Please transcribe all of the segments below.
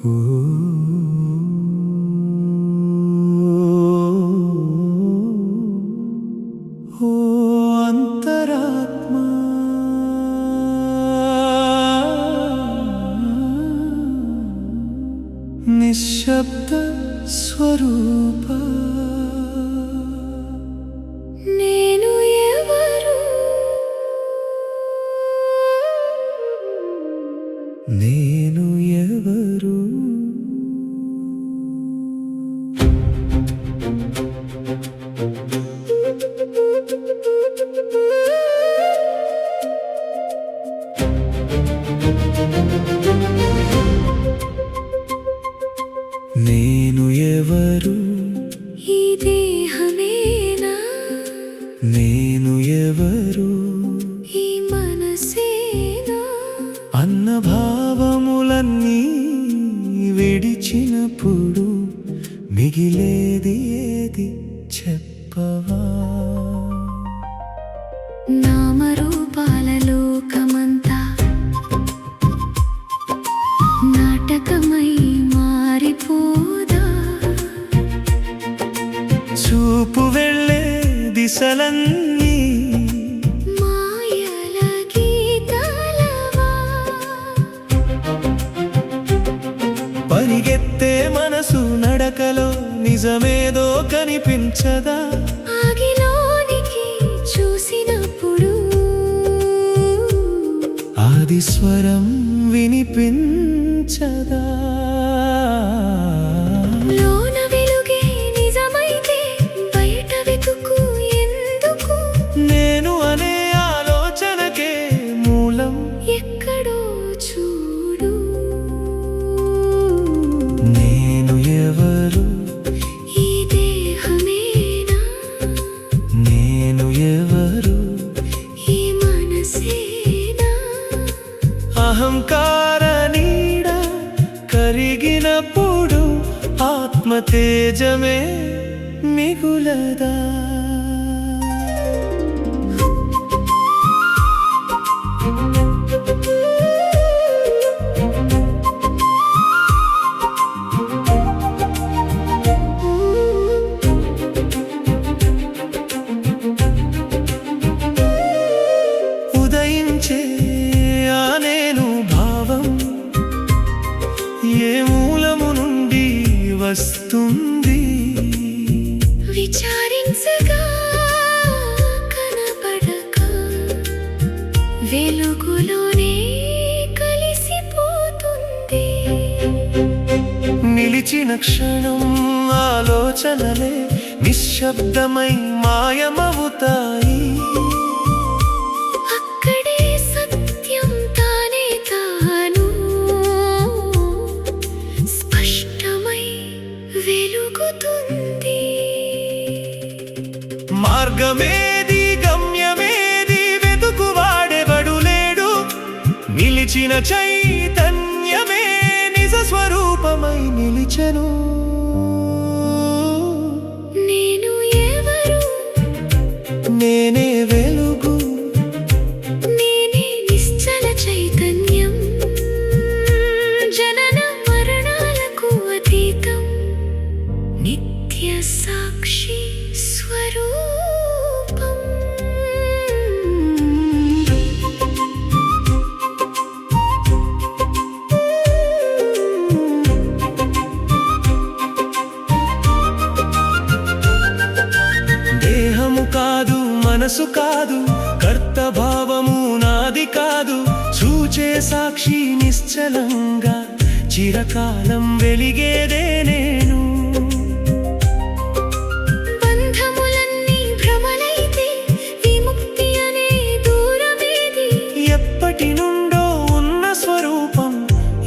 ఓ అంతరాత్మా నిశ్శబ్ద స్వరూపా నేను ఎవరు నేను ఎవరు నేను ఎవరు ఈ దేహమేనా నేను ఎవరు ఈ మనసేనా అన్న భావములన్నీ విడిచినప్పుడు మిగిలేది ఏది చెప్పవా నామరూపాల లోకమంతా నాటకమై మారిపోదా చూపు వెళ్ళే దిశలన్నీ మాయల గీతాలవా పరిగెత్తే మనసు నడకలో నిజమేదో కనిపించదా ఆగిలోనికి చూసినప్పుడు ఆది స్వరం వినిపించదా లోన వెలుగే నిజమైతే బయట వెతుకు ఎందుకు నేను అనే ఆలోచనకే మూలం ఎక్కడో చూడు నేను ఎవరు ఈ దేహమేనా నేను ఎవరు ఈ మనసేనా అహంకార నీడ కరిగినప్పుడు ఆత్మ తేజమే మిగులదా ఉదయించే ఆ నేను భావం ఏ మూలము నుండి వస్తుంది విచారించగా కనపడక వెలుగులోనే కలిసిపోతుంది నిలిచిన క్షణం ఆలోచనలే నిశ్శబ్దమై మాయమవుతాయి అక్కడే సత్యం తానే తాను స్పష్టమై వెలుగుతుంది మార్గమేది గమ్యమేది వెతుకువాడెవడు లేడు నిలిచిన చైతన్యమే నిజ స్వరూపమై నిలిచెను నేను ఎవరు నేనే వెలుగు నేనే నిశ్చల చైతన్యం జనన మరణాలకు అతీతం నిత్య సాక్షి స్వరూపం దేహము కాదు మనసు కాదు కర్తభావము నాది కాదు చూచే సాక్షి నిశ్చలంగా చిరకాలం వెలిగేదే నేను బంధములన్నీ భ్రమలైతే విముక్తి అనే దూరమేది ఎప్పటి నుండో ఉన్న స్వరూపం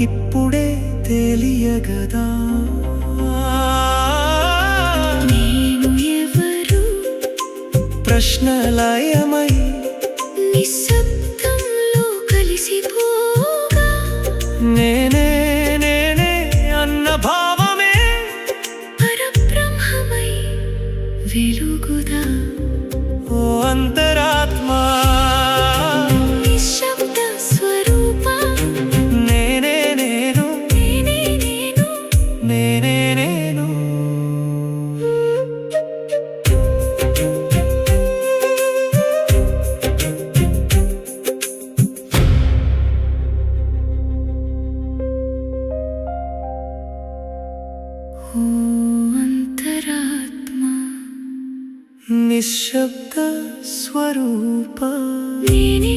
ఇప్పుడే తెలియగదా నేను ఎవరు ప్రశ్నలయమై నిశ్శబ్దంలో కలిసిపోగా నేనే నేనే అన్న భావమే ఓ అంతరాత్మ నిశ్శబ్ద స్వరూప నేనే